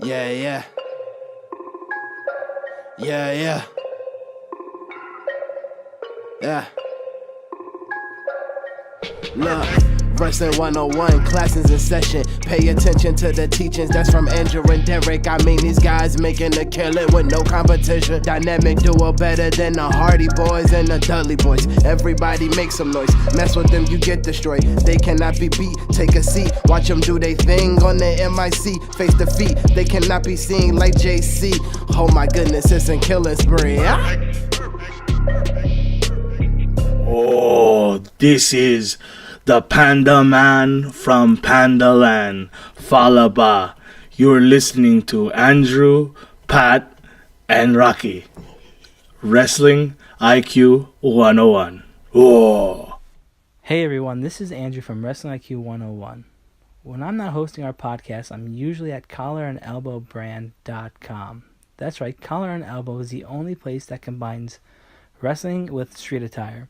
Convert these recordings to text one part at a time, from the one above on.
Yeah, yeah. Yeah, yeah. Yeah. Look, Wrestling 101, classes in session. Pay attention to the teachings, that's from Andrew and Derek. I mean, these guys making a killing with no competition. Dynamic duo better than the Hardy Boys and the Dudley Boys. Everybody make some noise, mess with them, you get destroyed. They cannot be beat, take a seat. Watch them do they thing on the MIC. Face defeat, they cannot be seen like JC. Oh my goodness, it's a killing spree. Oh, this is the Panda Man from Panda Land, Falaba. You're listening to Andrew, Pat, and Rocky. Wrestling IQ 101. Oh. Hey everyone, this is Andrew from Wrestling IQ 101. When I'm not hosting our podcast, I'm usually at collarandelbowbrand.com. That's right, Collar and Elbow is the only place that combines wrestling with street attire.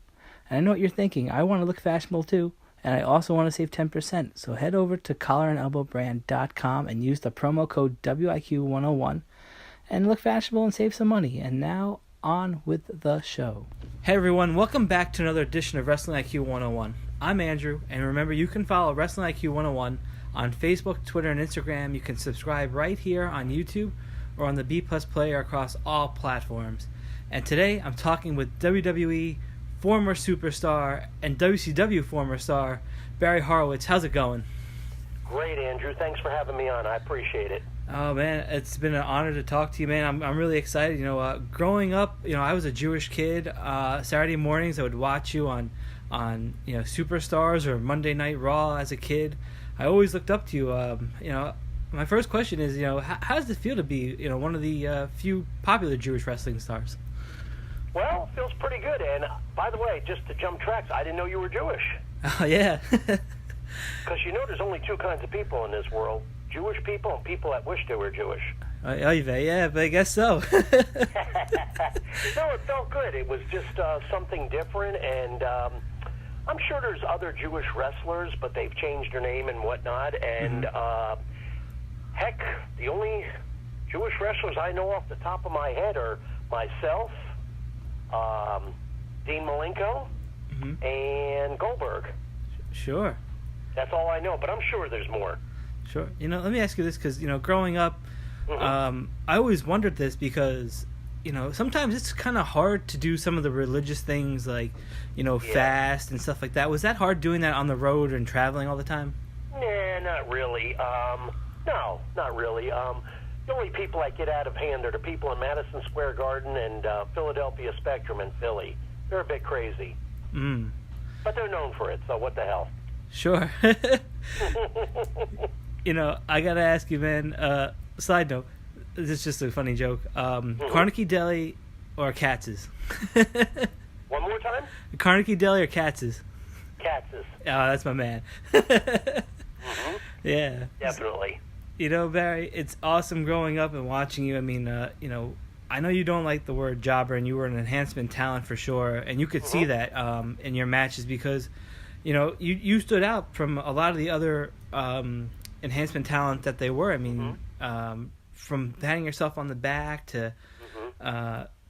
And I know what you're thinking, I want to look fashionable too. And I also want to save 10%, so head over to collarandelbowbrand.com and use the promo code WIQ101 and look fashionable and save some money. And now, on with the show. Hey everyone, welcome back to another edition of Wrestling IQ 101. I'm Andrew, and remember you can follow Wrestling IQ 101 on Facebook, Twitter, and Instagram. You can subscribe right here on YouTube or on the B Plus player across all platforms. And today I'm talking with WWE former superstar and WCW former star Barry Horowitz. How's it going? Great, Andrew. Thanks for having me on. I appreciate it. Oh man, it's been an honor to talk to you, man. I'm really excited. Growing up, I was a Jewish kid. Saturday mornings I would watch you on Superstars or Monday Night Raw as a kid. I always looked up to you. My first question is, how does it feel to be, one of the few popular Jewish wrestling stars? Well, feels pretty good. And by the way, just to jump tracks, I didn't know you were Jewish. Oh, yeah. Because there's only two kinds of people in this world. Jewish people and people that wish they were Jewish. Yeah, but I guess so. No, it felt good. It was just something different. And I'm sure there's other Jewish wrestlers, but they've changed their name and whatnot. And heck, the only Jewish wrestlers I know off the top of my head are myself, Dean Malenko, and Goldberg. Sure. That's all I know, but I'm sure there's more. Sure. Let me ask you this, because, growing up, I always wondered this because, sometimes it's kind of hard to do some of the religious things like, fast and stuff like that. Was that hard doing that on the road and traveling all the time? Nah, not really. No, not really. The only people that get out of hand are the people in Madison Square Garden and Philadelphia Spectrum in Philly. They're a bit crazy. But they're known for it, so what the hell? Sure. I gotta ask you, man, side note, this is just a funny joke. Carnegie Deli or Katz's? One more time? Carnegie Deli or Katz's? Katz's. Oh, that's my man. Yeah. Definitely. Barry, it's awesome growing up and watching you. I mean, I know you don't like the word jobber, and you were an enhancement talent for sure, and you could see that in your matches because, you stood out from a lot of the other enhancement talent that they were. I mean, from patting yourself on the back to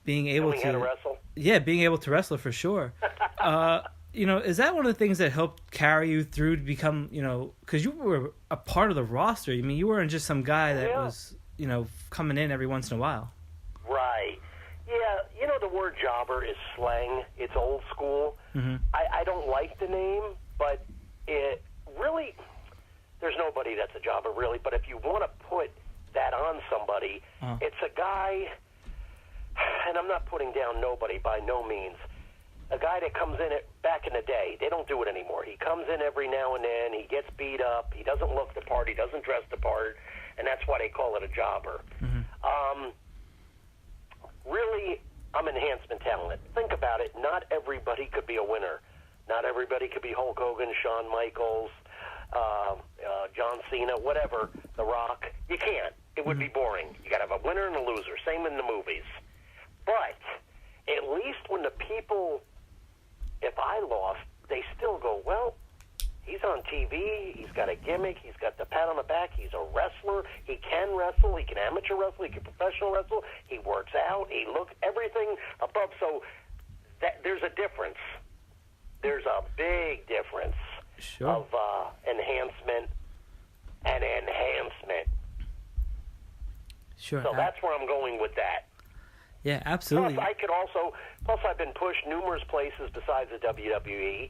being able to wrestle. Yeah, being able to wrestle for sure. Is that one of the things that helped carry you through to become, because you were a part of the roster. I mean, you weren't just some guy that was, coming in every once in a while. Right. Yeah, the word jobber is slang. It's old school. I don't like the name, but it really, there's nobody that's a jobber, really. But if you want to put that on somebody, it's a guy, and I'm not putting down nobody by no means, a guy that comes in back in the day. They don't do it anymore. He comes in every now and then. He gets beat up. He doesn't look the part. He doesn't dress the part, and that's why they call it a jobber. Really, I'm enhancement talent. Think about it. Not everybody could be a winner. Not everybody could be Hulk Hogan, Shawn Michaels, John Cena, whatever, The Rock. You can't. It would be boring. You got to have a winner and a loser. Same in the movies. But at least when the people, if I lost, they still go, well, he's on TV, he's got a gimmick, he's got the pat on the back, he's a wrestler. wrestler. He can wrestle. He can amateur wrestle. He can professional wrestle. He works out. He looks everything above. So there's a difference. There's a big difference of enhancement and enhancement. Sure. So that's where I'm going with that. Yeah, absolutely. Plus I've been pushed numerous places besides the WWE,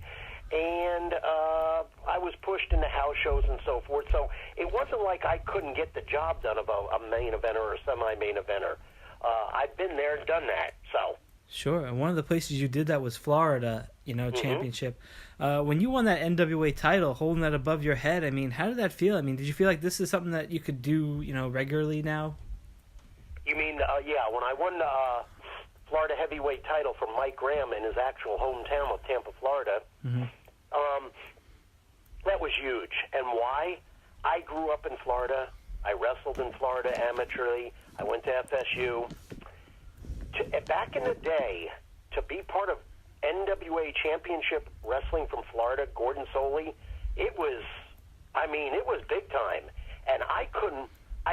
and I was pushed into house shows and so forth. So it wasn't like I couldn't get the job done of a main eventer or a semi-main eventer. I've been there and done that. So. Sure, and one of the places you did that was Florida, championship. When you won that NWA title, holding that above your head, I mean, how did that feel? I mean, did you feel like this is something that you could do, regularly now? You mean, when I won the Florida heavyweight title from Mike Graham in his actual hometown of Tampa, Florida, that was huge. And why? I grew up in Florida. I wrestled in Florida amateurly. I went to FSU. Back in the day, to be part of NWA Championship Wrestling from Florida, Gordon Soley, it was big time. And I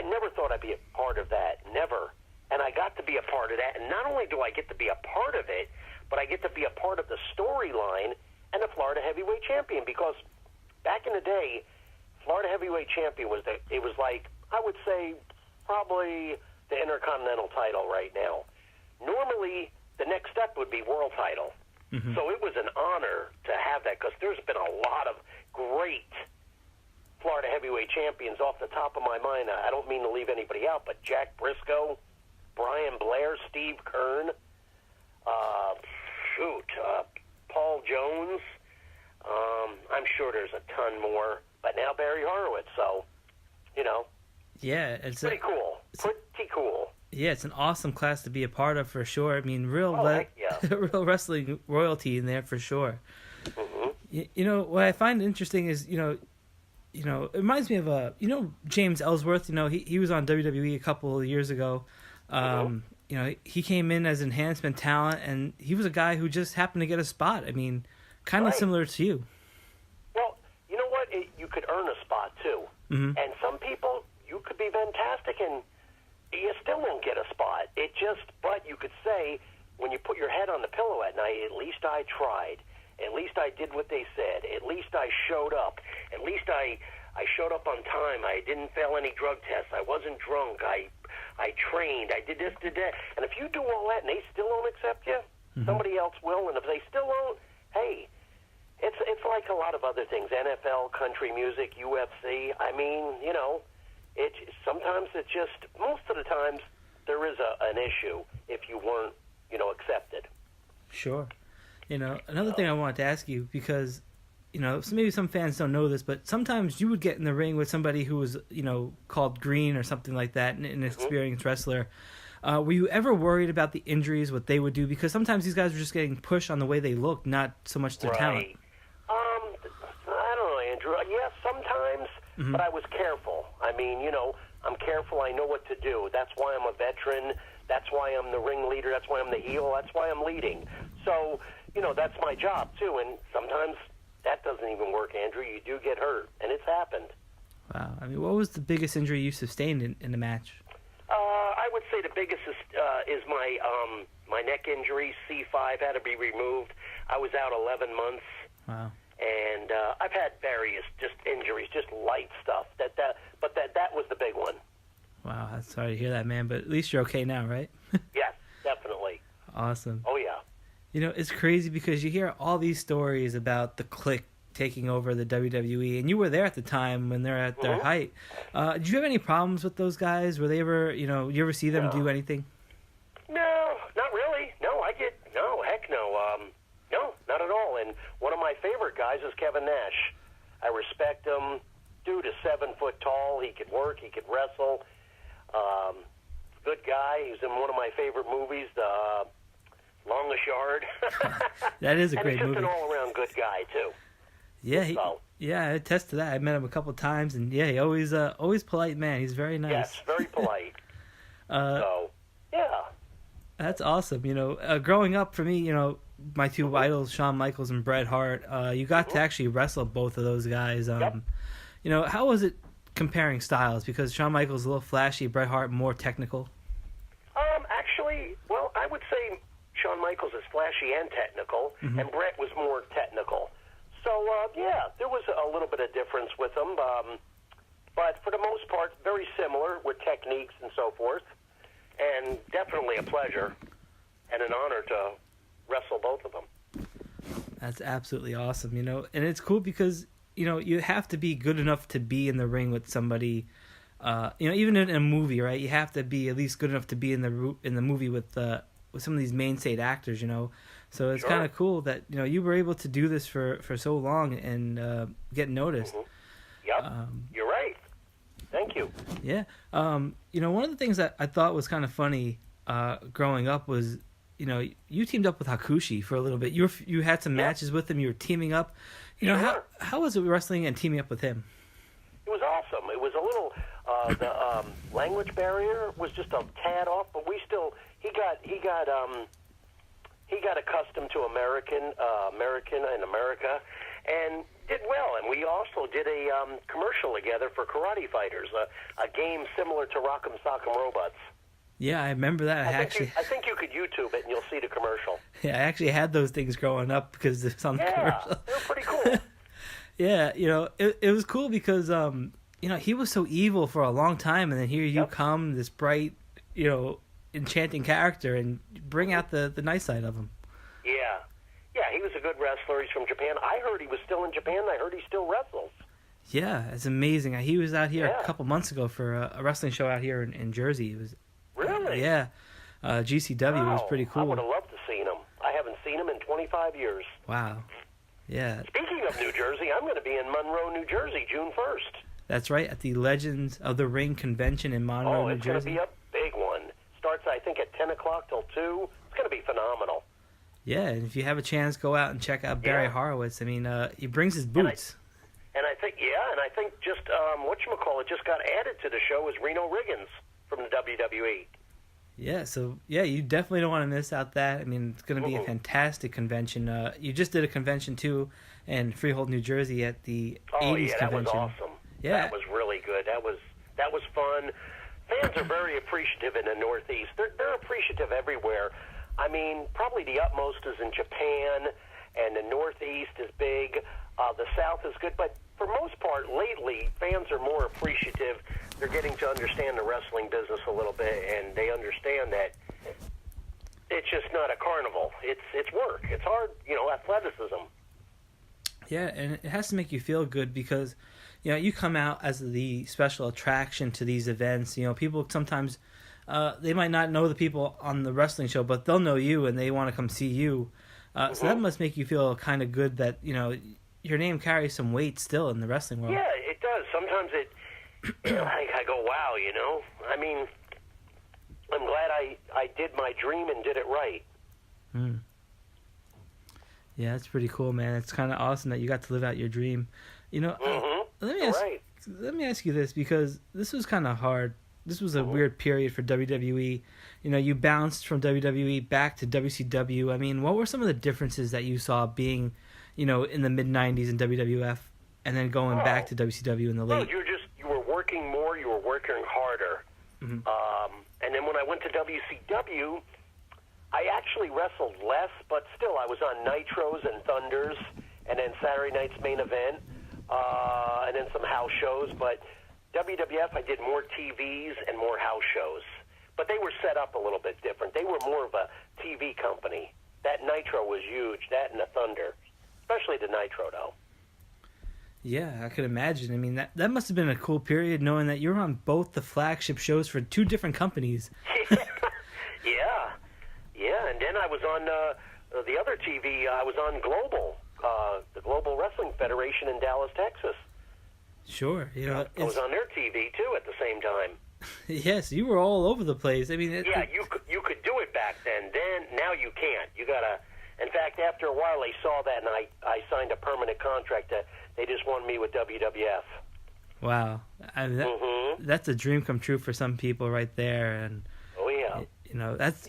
never thought I'd be a part of that, never. And I got to be a part of that. And not only do I get to be a part of it, but I get to be a part of the storyline and the Florida Heavyweight Champion. Because back in the day, Florida Heavyweight Champion was like, I would say, probably the Intercontinental title right now. Normally, the next step would be world title. So it was an honor to have that, because there's been a lot of great Florida heavyweight champions off the top of my mind. I don't mean to leave anybody out, but Jack Briscoe, Brian Blair, Steve Kern, Paul Jones. I'm sure there's a ton more, but now Barry Horowitz. So, yeah, it's pretty cool. Pretty cool. Yeah, it's an awesome class to be a part of for sure. I mean, real real wrestling royalty in there for sure. What I find interesting is, it reminds me of James Ellsworth. He was on WWE a couple of years ago. He came in as enhancement talent, and he was a guy who just happened to get a spot. I mean, kind of similar to you. Well, you know what? You could earn a spot too. And some people, you could be fantastic and you still won't get a spot. But you could say, when you put your head on the pillow at night, at least I tried. At least I did what they said. At least I showed up. At least I showed up on time. I didn't fail any drug tests. I wasn't drunk. I trained. I did this, did that. And if you do all that and they still don't accept you, somebody else will. And if they still won't, hey, it's like a lot of other things. NFL, country music, UFC. I mean, most of the times there is an issue if you weren't, accepted. Sure. Another thing I wanted to ask you, because, maybe some fans don't know this, but sometimes you would get in the ring with somebody who was, called green or something like that, an inexperienced wrestler. Were you ever worried about the injuries, what they would do? Because sometimes these guys were just getting pushed on the way they look, not so much their talent. I don't know, Andrew. Yes, sometimes, but I was careful. I mean, I'm careful. I know what to do. That's why I'm a veteran. That's why I'm the ringleader. That's why I'm the heel. That's why I'm leading. So, that's my job, too. And sometimes that doesn't even work, Andrew. You do get hurt, and it's happened. Wow. I mean, what was the biggest injury you sustained in the match? I would say the biggest is my neck injury. C5 had to be removed. I was out 11 months. Wow. And I've had various just injuries, just light stuff. But that was the big one. Wow, I'm sorry to hear that, man. But at least you're okay now, right? Yes, definitely. Awesome. Oh, yeah. It's crazy because you hear all these stories about the Clique taking over the WWE, and you were there at the time when they're at their height. Did you have any problems with those guys? Were they ever, you ever see them do anything? No, not really. No, heck no. No, not at all. And one of my favorite guys is Kevin Nash. I respect him. Dude is 7 foot tall. He could work. He could wrestle. Good guy. He was in one of my favorite movies, The Longest Yard. That is a great movie. And he's just an all-around good guy, too. Yeah, I attest to that. I met him a couple of times, and yeah, he always polite man. He's very nice. Yes, very polite. So, yeah. That's awesome. Growing up for me, my two idols, Shawn Michaels and Bret Hart, you got to actually wrestle both of those guys. Yep. How was it comparing styles? Because Shawn Michaels is a little flashy, Bret Hart more technical. Actually, well, I would say Shawn Michaels is flashy and technical, and Bret was more technical. So, yeah, there was a little bit of difference with them, but for the most part, very similar with techniques and so forth, and definitely a pleasure and an honor to wrestle both of them. That's absolutely awesome, and it's cool because, you have to be good enough to be in the ring with somebody, even in a movie, right? You have to be at least good enough to be in the movie with some of these mainstay actors, So it's kind of cool that, you were able to do this for so long and get noticed. Yep, you're right. Thank you. Yeah. One of the things that I thought was kind of funny growing up was, you teamed up with Hakushi for a little bit. You had some matches with him. You were teaming up. How was it wrestling and teaming up with him? It was awesome. It was a little the language barrier was just a tad off, but he got accustomed to American in America, and did well. And we also did a commercial together for Karate Fighters, a game similar to Rock'em Sock'em Robots. Yeah, I remember that. I think you could YouTube it and you'll see the commercial. Yeah, I actually had those things growing up because it's on the commercial. Yeah, they were pretty cool. Yeah, it was cool because he was so evil for a long time, and then here you come, this bright, enchanting character, and bring out the nice side of him. Yeah, he was a good wrestler. He's from Japan. I heard he was still in Japan. I heard he still wrestles. Yeah, it's amazing. He was out here a couple months ago for a wrestling show out here in Jersey. It was really GCW was pretty cool. I would have loved to see him. I haven't seen him in 25 years. Wow. Yeah. Speaking of New Jersey, I'm going to be in Monroe, New Jersey, June 1st. That's right, at the Legends of the Ring convention in Monroe, New Jersey. Oh, it's going to be a big one. Starts, I think, at 10 o'clock till 2. It's going to be phenomenal. Yeah, and if you have a chance, go out and check out Barry Horowitz. I mean, he brings his boots. And I think just, whatchamacallit, just got added to the show is Reno Riggins from the WWE. Yeah, so, you definitely don't want to miss out that. I mean, it's going to be a fantastic convention. You just did a convention, too, in Freehold, New Jersey at the 80s convention. That was awesome. Yeah. That was really good. That was fun. Fans are very appreciative in the Northeast. They're appreciative everywhere. I mean, probably the utmost is in Japan, and the Northeast is big. The South is good, but for most part, lately, fans are more appreciative. They're getting to understand the wrestling business a little bit, and they understand that it's just not a carnival. It's work. It's hard, athleticism. Yeah, and it has to make you feel good because, you come out as the special attraction to these events. People sometimes, they might not know the people on the wrestling show, but they'll know you, and they want to come see you. So that must make you feel kind of good that, your name carries some weight still in the wrestling world. Yeah, it does. Sometimes I go, wow, I mean, I'm glad I did my dream and did it right. Yeah, that's pretty cool, man. It's kind of awesome that you got to live out your dream. Let me ask you this, because this was kind of hard. This was a weird period for WWE. You bounced from WWE back to WCW. I mean, what were some of the differences that you saw being, in the mid-'90s in WWF and then going back to WCW in the late? Well, you were working more, you were working harder. And then when I went to WCW, I actually wrestled less, but still I was on Nitros and Thunders, and then Saturday Night's Main Event, and then some house shows. But WWF, I did more TVs and more house shows. But they were set up a little bit different. They were more of a TV company. That Nitro was huge, that and the Thunder. Especially the Nitro, though. Yeah, I could imagine. I mean, that must have been a cool period, knowing that you were on both the flagship shows for two different companies. Yeah, and then I was on the other TV. I was on Global, the Global Wrestling Federation in Dallas, Texas. Sure. I was on their TV, too, at the same time. Yes, you were all over the place. I mean, you could do it back then. Now you can't. You gotta. In fact, after a while, they saw that, and I signed a permanent contract. They just wanted me with WWF. Wow, that's a dream come true for some people, right there. And that's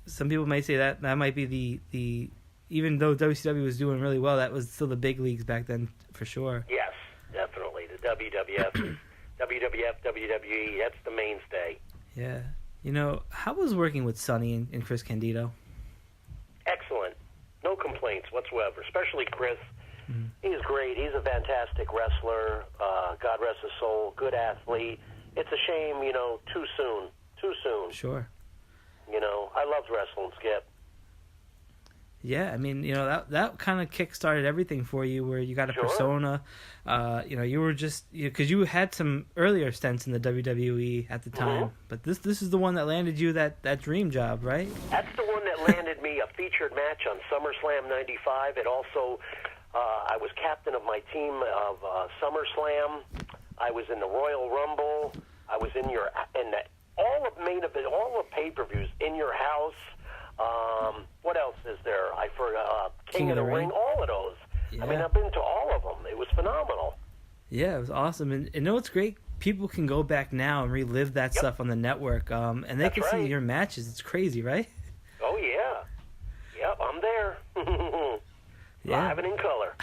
some people may say that might be the even though WCW was doing really well, that was still the big leagues back then for sure. Yes, definitely the WWF. WWF, WWE, that's the mainstay. Yeah. You know, how was working with Sonny and Chris Candido? Excellent. No complaints whatsoever, especially Chris. He's great. He's a fantastic wrestler. God rest his soul. Good athlete. It's a shame, you know, too soon. Too soon. Sure. You know, I loved wrestling, Skip. Yeah, I mean, you know, that kind of kick-started everything for you, where you got a persona. You know, you were just, because you had some earlier stints in the WWE at the time, but this is the one that landed you that dream job, right? That's the one that landed me a featured match on Summerslam '95. It also, I was captain of my team of Summerslam. I was in the Royal Rumble. I was all the pay-per-views in your house. What else is there? I forgot. King of the Ring. All of those. Yeah. I mean, I've been to all of them. It was phenomenal. Yeah, it was awesome. And you know what's great? People can go back now and relive that stuff on the network, and they can see your matches. It's crazy, right? Oh, yeah. Yep, I'm there. Live and in color.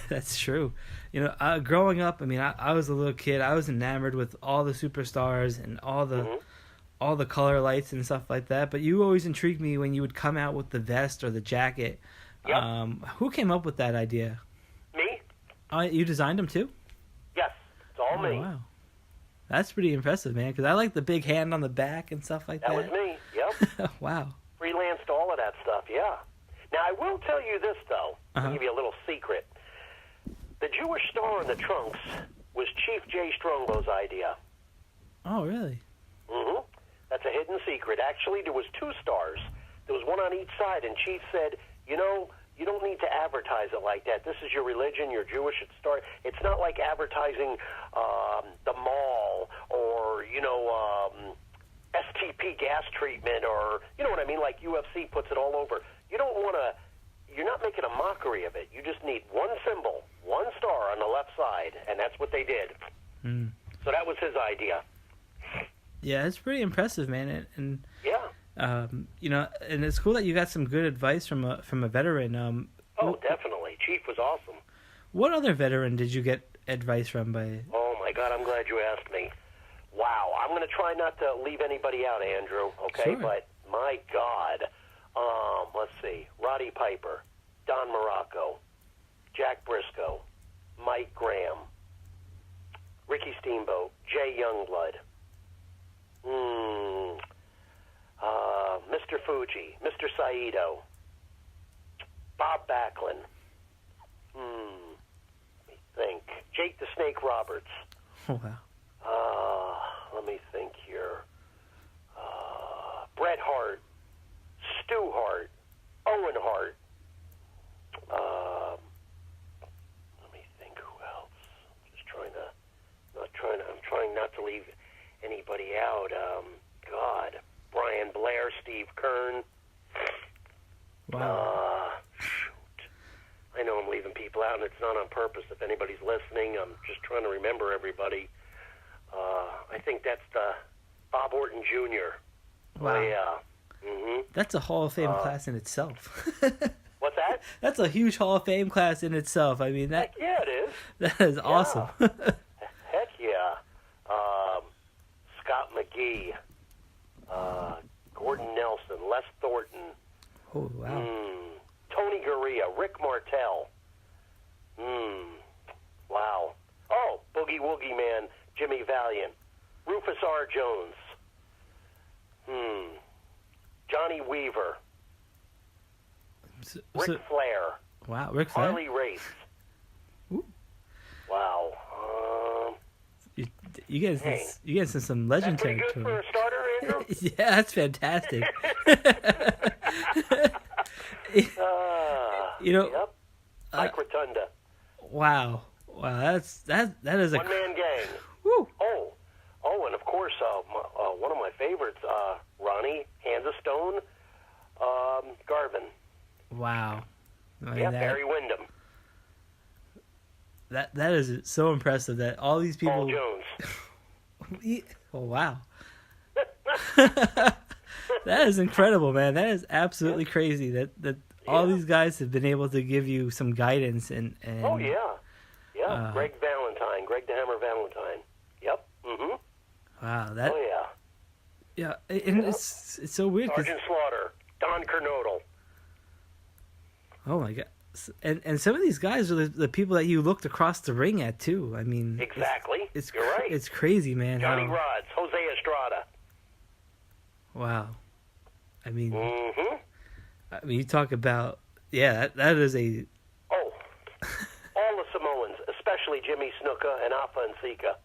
That's true. You know, growing up, I mean, I was a little kid. I was enamored with all the superstars and all the color lights and stuff like that. But you always intrigued me when you would come out with the vest or the jacket. Yep. Who came up with that idea? Me. You designed them too? Yes, it's all me. Wow. That's pretty impressive, man, because I like the big hand on the back and stuff like that. That was me, yep. Wow. Freelanced all of that stuff, yeah. Now, I will tell you this, though. I'll give you a little secret. The Jewish star in the trunks was Chief Jay Strongbow's idea. Oh, really? Mm-hmm. That's a hidden secret. Actually, there was 2 stars. There was one on each side, and Chief said, you know, you don't need to advertise it like that. This is your religion. You're Jewish. It's not like advertising the mall or, you know, STP gas treatment or, you know what I mean, like UFC puts it all over. You don't want to, you're not making a mockery of it. You just need one symbol, one star on the left side, and that's what they did. So that was his idea. Yeah, it's pretty impressive, man. And yeah. You know, and it's cool that you got some good advice from a veteran. Oh, definitely. Chief was awesome. What other veteran did you get advice from by? Oh, my God, I'm glad you asked me. Wow, I'm going to try not to leave anybody out, Andrew, okay? Sure. But, my God, let's see. Roddy Piper, Don Morocco, Jack Briscoe, Mike Graham, Ricky Steamboat, Jay Youngblood, Mr. Fuji, Mr. Saito, Bob Backlund, let me think, Jake the Snake Roberts. Oh, wow. Let me think here. Bret Hart, Stu Hart, Owen Hart. Let me think who else. I'm trying not to leave anybody out. God, Brian Blair, Steve Kern. Wow. Shoot. I know I'm leaving people out, and it's not on purpose. If anybody's listening, I'm just trying to remember everybody. I think that's the Bob Orton Jr. Wow. Oh, yeah. Mm-hmm. That's a Hall of Fame class in itself. What's that? That's a huge Hall of Fame class in itself. I mean, Heck yeah, it is. that is awesome. Heck yeah. Scott McGee, Gordon Nelson, Les Thornton, Oh, wow. Tony Gurria, Rick Martel. Wow. Oh, Boogie Woogie Man, Jimmy Valiant, Rufus R. Jones, Johnny Weaver, Ric Flair. Wow, Ric Flair. Harley Race. Ooh. Wow. You get some legend That's pretty good territory. for a starter, Andrew? Yeah, that's fantastic. You know, Yep. Mike Rotunda. Wow, that is a One-man gang. Woo. Oh, and of course, one of my favorites, Ronnie Hands of Stone Garvin. Wow. I mean, Yeah, Barry Windham. That is so impressive that all these people. Paul Jones. Oh, wow. That is incredible, man. That is absolutely crazy that all these guys have been able to give you some guidance and Oh, yeah. Yeah, Greg the Hammer Valentine. Yep. Wow, yeah, and it's so weird. Sergeant Slaughter, Don Kernodle. Oh my God. And some of these guys are the people that you looked across the ring at too. I mean, Exactly. You're right. It's crazy, man. Johnny Rods, Jose Estrada. Wow. I mean, Mm-hmm. you talk about that is a Oh, all the Samoans, especially Jimmy Snuka and Afa and Sika.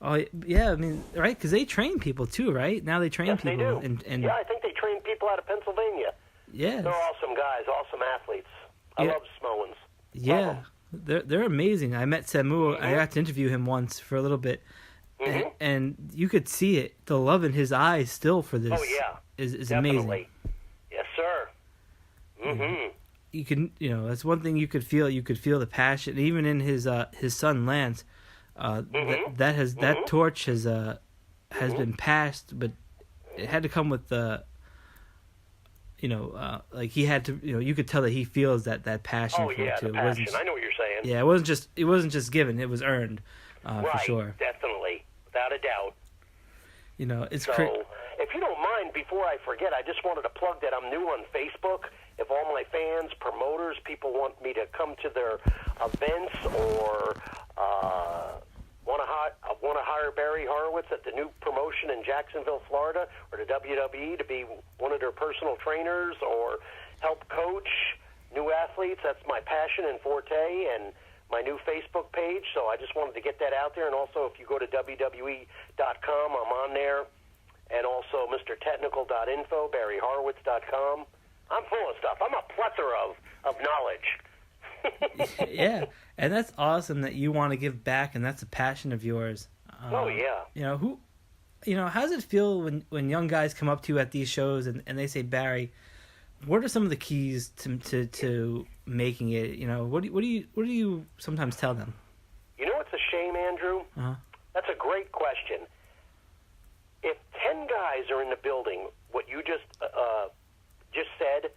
oh yeah. I mean, right? Because they train people too, right? Now they train Yes, people. they do. And Yeah, I think they train people out of Pennsylvania. yeah, They're awesome guys, awesome athletes. I Yeah. love Samoans. yeah. They're amazing. I met Samu. I got to interview him once for a little bit, and you could see it. The love in his eyes still for this. Oh, yeah. is Definitely. amazing. Yes, sir. Mm-hmm. You can, that's one thing you could feel. You could feel the passion, even in his son Lance. That torch has been passed, but it had to come with the. Like he had to. You could tell that he feels that passion. Oh, for yeah, it too. the passion. I know what you're saying. Yeah, it wasn't just given. It was earned, right, for sure. Definitely, without a doubt. It's So, if you don't mind, before I forget, I just wanted to plug that I'm new on Facebook. If all my fans, promoters, people want me to come to their events or want to hire Barry Horowitz at the new promotion in Jacksonville, Florida, or the WWE to be one of their personal trainers or help coach new athletes, that's my passion and forte, and my new Facebook page. So I just wanted to get that out there. And also, if you go to WWE.com, I'm on there. And also MrTechnical.info, BarryHorowitz.com. I'm full of stuff. I'm a plethora of knowledge. yeah, and that's awesome that you want to give back, and that's a passion of yours. Oh, yeah. How does it feel when young guys come up to you at these shows and they say, Barry, what are some of the keys to making it? What do you sometimes tell them? It's a shame, Andrew. That's a great question. If 10 guys are in the building, what you just said,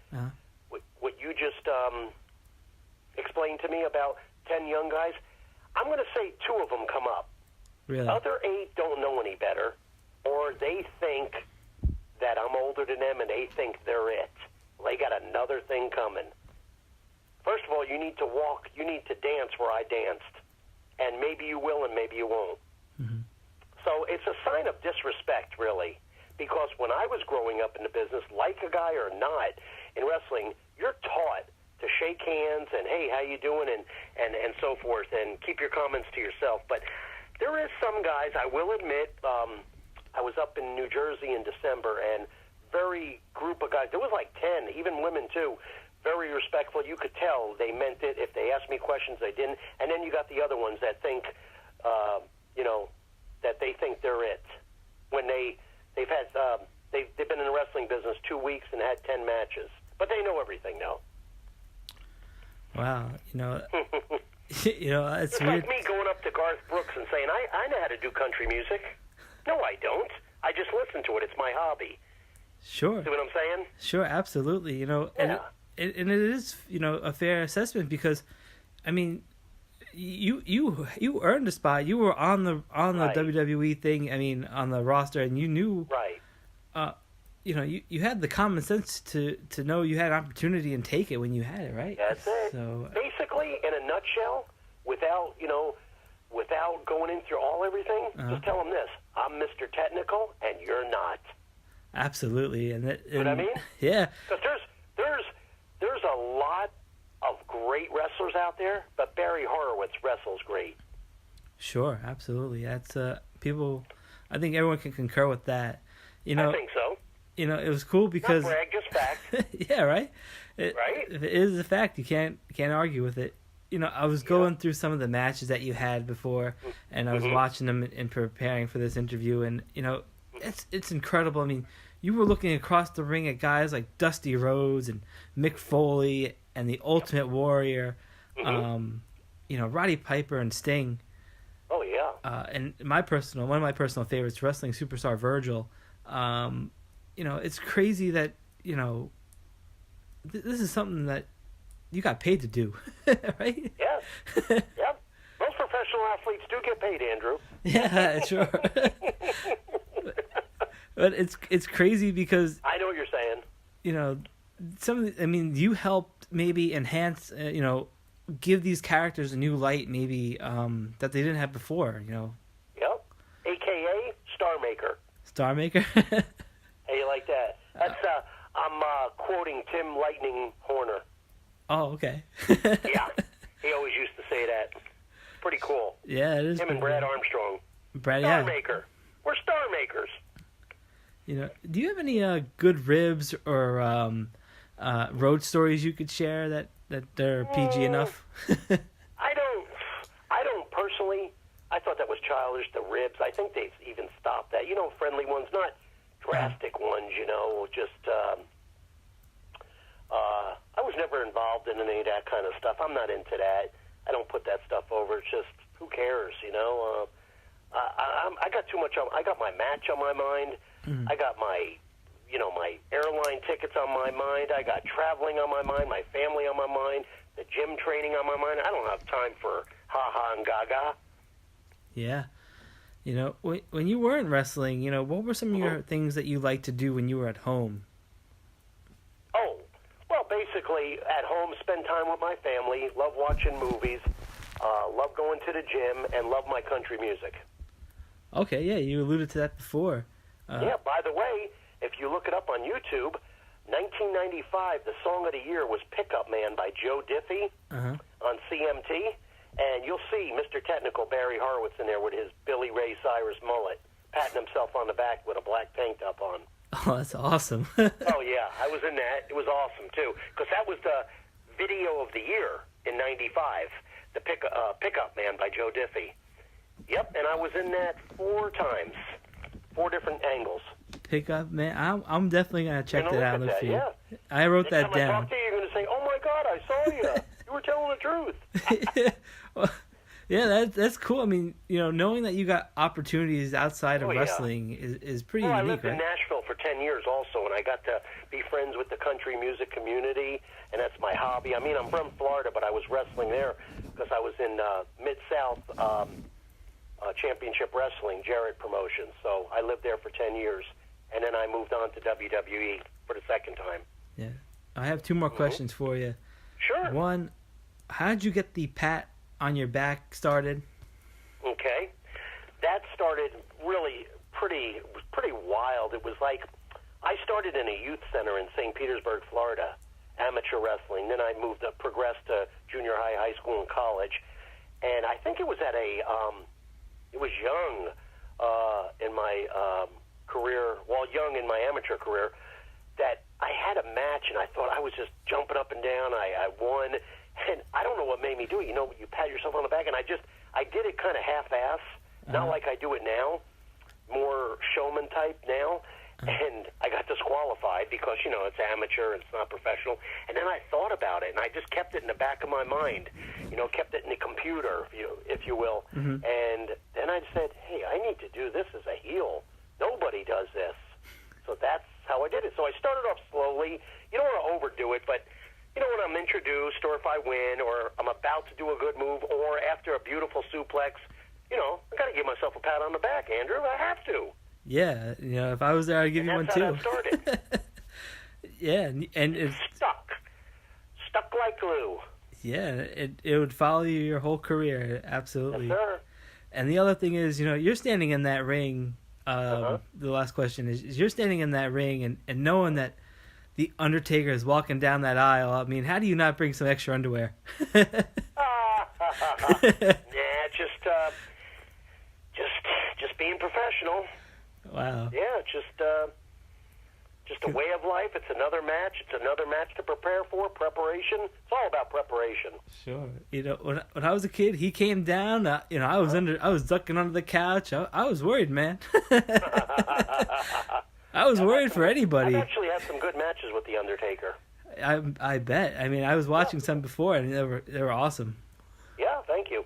what you just explained to me about 10 young guys, I'm going to say 2 of them come up. Really? Other 8 don't know any better, or they think that I'm older than them and they think they're it. They got another thing coming. First of all, you need to dance where I danced. And maybe you will and maybe you won't. Mm-hmm. So it's a sign of disrespect, really. Because when I was growing up in the business, like a guy or not, in wrestling, you're taught to shake hands and, hey, how you doing, and so forth, and keep your comments to yourself. But there is some guys, I will admit, I was up in New Jersey in December, and very group of guys, there was like 10, even women too, very respectful. You could tell they meant it. If they asked me questions, they didn't. And then you got the other ones that think, that they think they're it. When they've been in the wrestling business 2 weeks and had 10 matches. But they know everything now. Wow, it's It's weird. like me going up to Garth Brooks and saying, I know how to do country music. No, I don't. I just listen to it. It's my hobby. Sure. See what I'm saying? Sure, absolutely. And it is, a fair assessment because, I mean, you earned a spot. You were on the Right. WWE thing. I mean, on the roster, and you knew. Right. You had the common sense to know you had an opportunity and take it when you had it, right? That's it. So basically, in a nutshell, without going in through everything, just tell them this: I'm Mr. Technical, and you're not. absolutely, and You know what I mean? Yeah. Because there's a lot of great wrestlers out there, but Barry Horowitz wrestles great. Sure, absolutely. That's people. I think everyone can concur with that. I think so. It was cool because Not brag, just fact. yeah, right. Right? If it is a fact, you can't argue with it. I was going through some of the matches that you had before, and I was watching them and preparing for this interview, and it's incredible. I mean, you were looking across the ring at guys like Dusty Rhodes and Mick Foley and the Ultimate Warrior, Roddy Piper and Sting. Oh yeah. And one of my personal favorites, wrestling superstar Virgil. It's crazy that this is something that you got paid to do, right? Yeah. Yep. Most professional professional athletes do get paid, Andrew. Yeah, sure. But it's crazy because I know what you're saying. You know, you helped maybe enhance, give these characters a new light, maybe that they didn't have before. Yep. AKA Star Maker. Star Maker. Hey, you like that? That's I'm quoting Tim Lightning Horner. Oh, okay. Yeah, he always used to say that. Pretty cool. Yeah, it is. Him and Brad Armstrong. Brad, Star Maker. We're Star Makers. Do you have any good ribs or road stories you could share that they're PG enough? I don't personally. I thought that was childish. The ribs. I think they've even stopped that. Friendly ones, not drastic ones. Just. I was never involved in any of that kind of stuff. I'm not into that. I don't put that stuff over. It's just who cares, I got too much on. I got my match on my mind. Mm-hmm. I got my airline tickets on my mind. I got traveling on my mind. My family on my mind. The gym training on my mind. I don't have time for ha-ha and gaga. Yeah. When you weren't wrestling, what were some of your things that you liked to do when you were at home? Oh, well, basically, at home, spend time with my family, love watching movies, love going to the gym, and love my country music. Okay, yeah, you alluded to that before. Yeah, by the way, if you look it up on YouTube, 1995, the song of the year was Pickup Man by Joe Diffie on CMT. And you'll see Mr. Technical Barry Horowitz in there with his Billy Ray Cyrus mullet, patting himself on the back with a black tank top on. Oh, that's awesome. Oh, yeah, I was in that. It was awesome, too, because that was the video of the year in 95, the Pickup Man by Joe Diffie. Yep, and I was in that 4 times, 4 different angles. Pickup Man, I'm definitely going to check that out. Look at that, yeah. I wrote that down. Next time I talk to you, you're going to say, oh, my God, I saw you. You were telling the truth. Well, yeah, that's cool. I mean, knowing that you got opportunities outside of wrestling is pretty unique, I lived right? in Nashville for 10 years also, and I got to be friends with the country music community, and that's my hobby. I mean, I'm from Florida, but I was wrestling there because I was in Mid-South Championship Wrestling, Jarrett Promotions. So I lived there for 10 years, and then I moved on to WWE for the second time. Yeah. I have 2 more questions for you. Sure. One, how did you get the pat on your back started? Okay. That started really pretty wild. It was like I started in a youth center in St. Petersburg, Florida, amateur wrestling. Then I progressed to junior high, high school, and college. And I think it was at it was young in my career, young in my amateur career, that I had a match, and I thought I was just jumping up and down. I won, and I don't know what made me do it. You pat yourself on the back, and I did it kind of half-ass, not like I do it now, more showman type now, and I got disqualified because, it's amateur and it's not professional, and then I thought about it, and I just kept it in the back of my mind, kept it in the computer, if you will, and then I said, hey, I need to do this as a heel. Nobody does this. So that's how I did it. So I started off slowly. You don't want to overdo it, but when I'm introduced or if I win or I'm about to do a good move or after a beautiful suplex, I got to give myself a pat on the back, Andrew. I have to. Yeah, if I was there, I'd give you one too. That's how that started. Yeah, and it's stuck like glue. Yeah, it would follow you your whole career, absolutely. Yes, sir. And the other thing is, you're standing in that ring. The last question is you're standing in that ring and knowing that the Undertaker is walking down that aisle. I mean, how do you not bring some extra underwear? Just being professional. Wow. Yeah, just a way of life. It's another match. It's another match to prepare for. Preparation. It's all about preparation. Sure. When I was a kid, he came down. I was ducking under the couch. I was worried, man. I was worried for anybody. I've actually had some good matches with the Undertaker. I bet. I mean, I was watching some before, and they were awesome. Yeah, thank you.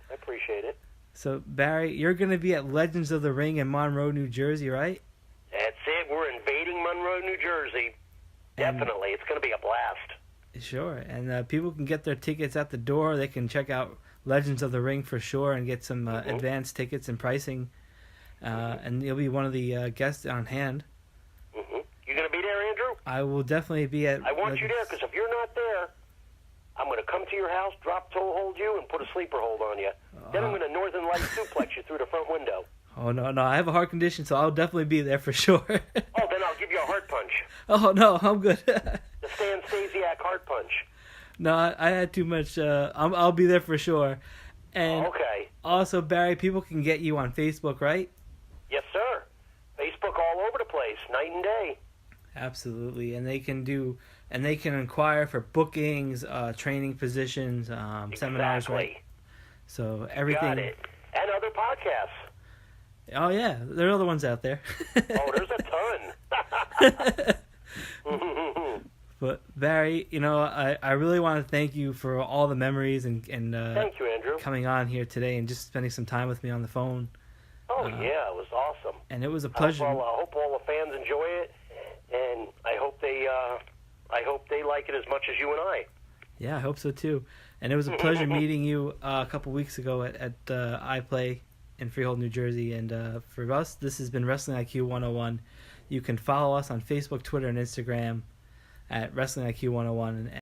I appreciate it. So, Barry, you're going to be at Legends of the Ring in Monroe, New Jersey, right? That's it. We're invading Monroe, New Jersey. Definitely. It's going to be a blast. Sure. And people can get their tickets at the door. They can check out Legends of the Ring for sure and get some advanced tickets and pricing. And you'll be one of the guests on hand. Mm-hmm. You going to be there, Andrew? I will definitely be at... I want you there, because if you're not there, I'm going to come to your house, drop toe hold you, and put a sleeper hold on you. Then I'm going to Northern Light suplex you through the front window. Oh, no, I have a heart condition, so I'll definitely be there for sure. Oh, then I'll give you a heart punch. Oh, no, I'm good. The Stan Stasiak heart punch. No, I had too much. I'll be there for sure. And okay. Also, Barry, people can get you on Facebook, right? Yes, sir. Facebook all over the place, night and day. Absolutely, and they can inquire for bookings, training positions, seminars, right? So everything. Got it. And other podcasts. Oh yeah, there are other ones out there. Oh, there's a ton. But Barry, I really want to thank you for all the memories and thank you, Andrew, coming on here today and just spending some time with me on the phone. Oh yeah, it was awesome. And it was a pleasure. I hope all the fans enjoy it, and I hope they like it as much as you and I. Yeah, I hope so too. And it was a pleasure meeting you a couple weeks ago at iPlay in Freehold, New Jersey. And for us, this has been Wrestling IQ 101. You can follow us on Facebook, Twitter, and Instagram at Wrestling IQ 101.